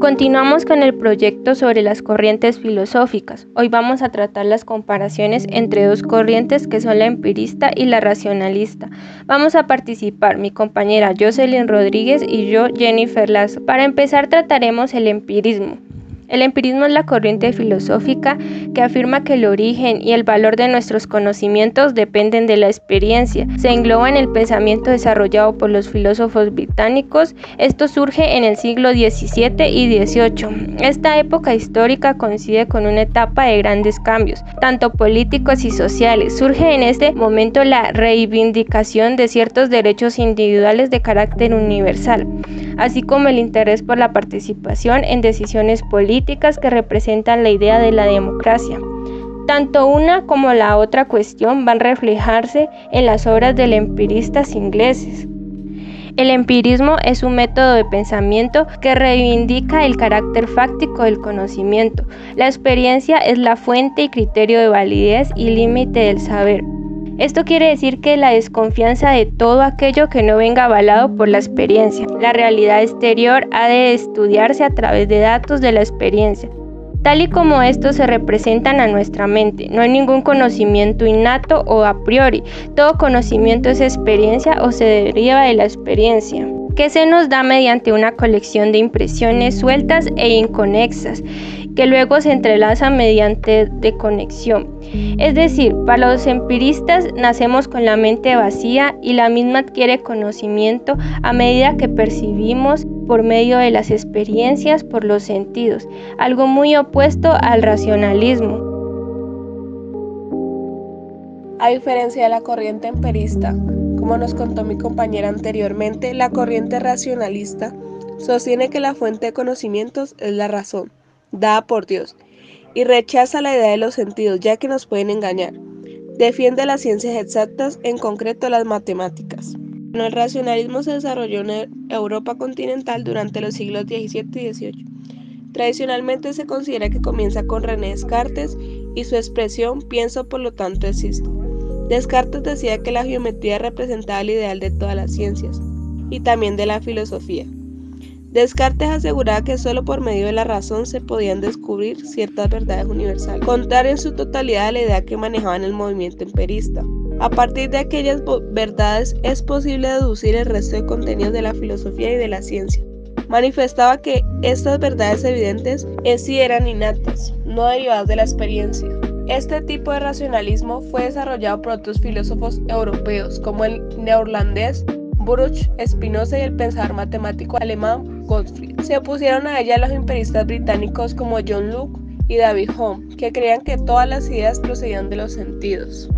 Continuamos con el proyecto sobre las corrientes filosóficas. Hoy vamos a tratar las comparaciones entre dos corrientes que son la empirista y la racionalista. Vamos a participar mi compañera Jocelyn Rodríguez y yo, Jennifer Lazo. Para empezar trataremos el empirismo. El empirismo es la corriente filosófica que afirma que el origen y el valor de nuestros conocimientos dependen de la experiencia. Se engloba en el pensamiento desarrollado por los filósofos británicos. Esto surge en el siglo XVII y XVIII. Esta época histórica coincide con una etapa de grandes cambios, tanto políticos y sociales. Surge en este momento la reivindicación de ciertos derechos individuales de carácter universal, así como el interés por la participación en decisiones políticas que representan la idea de la democracia. Tanto una como la otra cuestión van a reflejarse en las obras de los empiristas ingleses. El empirismo es un método de pensamiento que reivindica el carácter fáctico del conocimiento. La experiencia es la fuente y criterio de validez y límite del saber. Esto quiere decir que la desconfianza de todo aquello que no venga avalado por la experiencia. La realidad exterior ha de estudiarse a través de datos de la experiencia, tal y como estos se representan a nuestra mente. No hay ningún conocimiento innato o a priori. Todo conocimiento es experiencia o se deriva de la experiencia, que se nos da mediante una colección de impresiones sueltas e inconexas, que luego se entrelazan mediante de conexión. Es decir, para los empiristas nacemos con la mente vacía y la misma adquiere conocimiento a medida que percibimos por medio de las experiencias por los sentidos, algo muy opuesto al racionalismo. A diferencia de la corriente empirista, como nos contó mi compañera anteriormente, la corriente racionalista sostiene que la fuente de conocimientos es la razón, dada por Dios, y rechaza la idea de los sentidos, ya que nos pueden engañar. Defiende las ciencias exactas, en concreto las matemáticas. El racionalismo se desarrolló en Europa continental durante los siglos XVII y XVIII. Tradicionalmente se considera que comienza con René Descartes y su expresión "pienso, por lo tanto existo". Descartes decía que la geometría representaba el ideal de todas las ciencias, y también de la filosofía. Descartes aseguraba que solo por medio de la razón se podían descubrir ciertas verdades universales, contrario en su totalidad a la idea que manejaban el movimiento empirista. A partir de aquellas verdades es posible deducir el resto de contenidos de la filosofía y de la ciencia. Manifestaba que estas verdades evidentes sí eran innatas, no derivadas de la experiencia. Este tipo de racionalismo fue desarrollado por otros filósofos europeos, como el neerlandés Baruch Spinoza y el pensador matemático alemán Gottfried. Se opusieron a ella los empiristas británicos como John Locke y David Hume, que creían que todas las ideas procedían de los sentidos.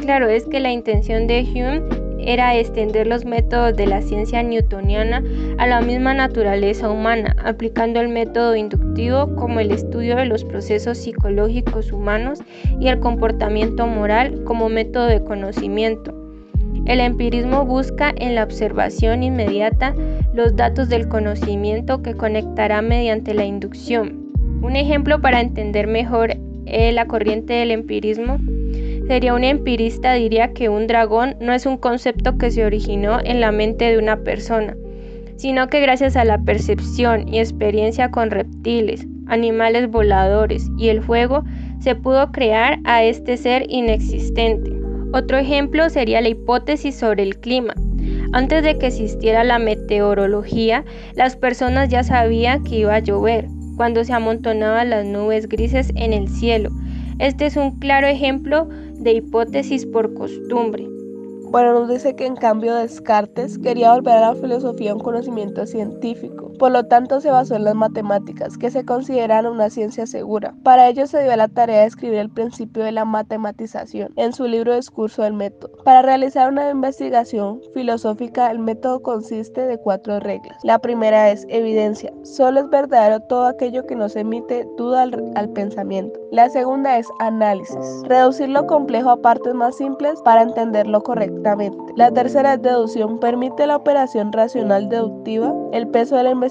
Claro, es que la intención de Hume era extender los métodos de la ciencia newtoniana a la misma naturaleza humana, aplicando el método inductivo como el estudio de los procesos psicológicos humanos y el comportamiento moral como método de conocimiento. El empirismo busca en la observación inmediata los datos del conocimiento que conectará mediante la inducción. Un ejemplo para entender mejor la corriente del empirismo sería: un empirista diría que un dragón no es un concepto que se originó en la mente de una persona, sino que gracias a la percepción y experiencia con reptiles, animales voladores y el fuego se pudo crear a este ser inexistente. Otro ejemplo sería la hipótesis sobre el clima. Antes de que existiera la meteorología, las personas ya sabían que iba a llover cuando se amontonaban las nubes grises en el cielo. Este es un claro ejemplo de hipótesis por costumbre. Bueno, nos dice que en cambio Descartes quería volver a la filosofía un conocimiento científico, por lo tanto se basó en las matemáticas, que se consideran una ciencia segura. Para ello se dio a la tarea de escribir el principio de la matematización en su libro Discurso del método. Para realizar una investigación filosófica, el método consiste de 4 reglas. La primera es evidencia: solo es verdadero todo aquello que no se emite duda al pensamiento. La segunda es análisis: reducir lo complejo a partes más simples para entenderlo correctamente. La tercera es deducción: permite la operación racional deductiva, el peso de la investigación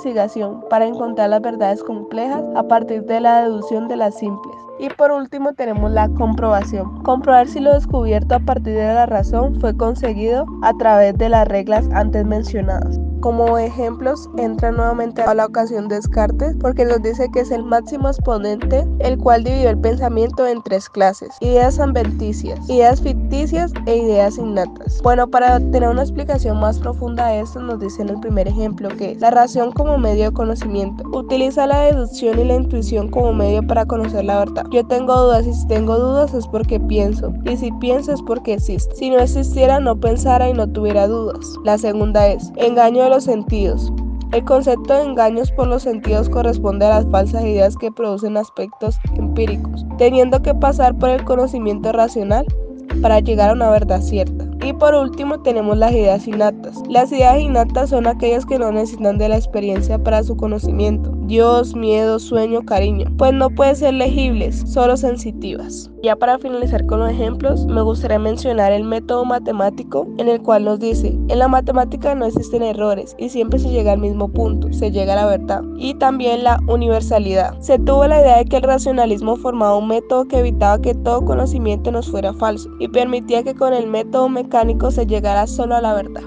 para encontrar las verdades complejas a partir de la deducción de las simples. Y por último tenemos la comprobación: comprobar si lo descubierto a partir de la razón fue conseguido a través de las reglas antes mencionadas. Como ejemplos entra nuevamente a la ocasión Descartes, porque nos dice que es el máximo exponente, el cual dividió el pensamiento en 3 clases: ideas adventicias, ideas ficticias e ideas innatas. Bueno, para tener una explicación más profunda de esto, nos dice en el primer ejemplo que la razón como medio de conocimiento utiliza la deducción y la intuición como medio para conocer la verdad. Yo tengo dudas, y si tengo dudas es porque pienso, y si pienso es porque existe. Si no existiera, no pensara y no tuviera dudas. La segunda es engaño de los sentidos. El concepto de engaños por los sentidos corresponde a las falsas ideas que producen aspectos empíricos, teniendo que pasar por el conocimiento racional para llegar a una verdad cierta. Y por último tenemos las ideas innatas. Las ideas innatas son aquellas que no necesitan de la experiencia para su conocimiento: Dios, miedo, sueño, cariño, pues no pueden ser legibles, solo sensitivas. Ya para finalizar con los ejemplos, me gustaría mencionar el método matemático, en el cual nos dice: en la matemática no existen errores y siempre se llega al mismo punto, se llega a la verdad. Y también la universalidad. Se tuvo la idea de que el racionalismo formaba un método que evitaba que todo conocimiento nos fuera falso y permitía que con el método mecánico se llegara solo a la verdad.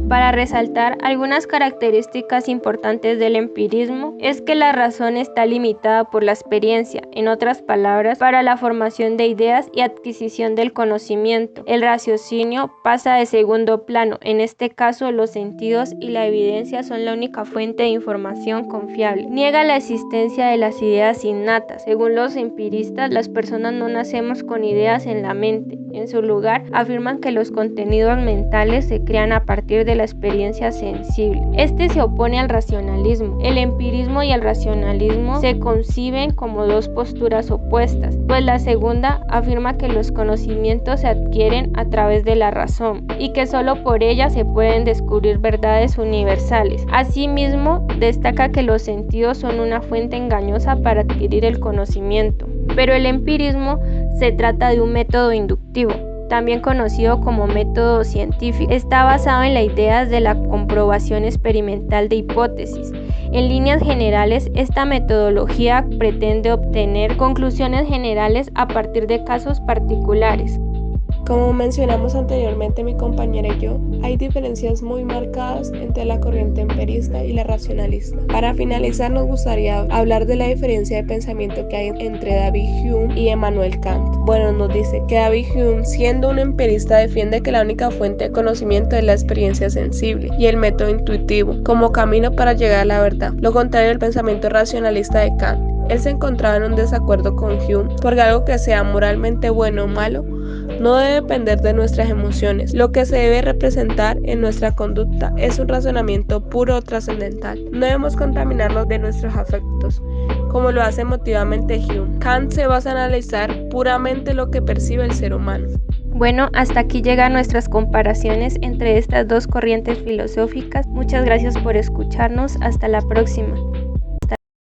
Para resaltar algunas características importantes del empirismo es que la razón está limitada por la experiencia, en otras palabras, para la formación de ideas y adquisición del conocimiento. El raciocinio pasa de segundo plano, en este caso los sentidos y la evidencia son la única fuente de información confiable. Niega la existencia de las ideas innatas. Según los empiristas, las personas no nacemos con ideas en la mente. En su lugar, afirman que los contenidos mentales se crean a partir de la experiencia sensible. Este se opone al racionalismo. El empirismo y el racionalismo se conciben como dos posturas opuestas, pues la segunda afirma que los conocimientos se adquieren a través de la razón y que solo por ella se pueden descubrir verdades universales. Asimismo, destaca que los sentidos son una fuente engañosa para adquirir el conocimiento. Pero el empirismo se trata de un método inductivo, también conocido como método científico. Está basado en las ideas de la comprobación experimental de hipótesis. En líneas generales, esta metodología pretende obtener conclusiones generales a partir de casos particulares. Como mencionamos anteriormente mi compañera y yo, hay diferencias muy marcadas entre la corriente empirista y la racionalista. Para finalizar, nos gustaría hablar de la diferencia de pensamiento que hay entre David Hume y Immanuel Kant. Bueno, nos dice que David Hume, siendo un empirista, defiende que la única fuente de conocimiento es la experiencia sensible y el método intuitivo como camino para llegar a la verdad, lo contrario del pensamiento racionalista de Kant. Él se encontraba en un desacuerdo con Hume porque algo que sea moralmente bueno o malo no debe depender de nuestras emociones. Lo que se debe representar en nuestra conducta es un razonamiento puro o trascendental. No debemos contaminarlo de nuestros afectos, como lo hace emotivamente Hume. Kant se basa en analizar puramente lo que percibe el ser humano. Bueno, hasta aquí llegan nuestras comparaciones entre estas dos corrientes filosóficas. Muchas gracias por escucharnos. Hasta la próxima.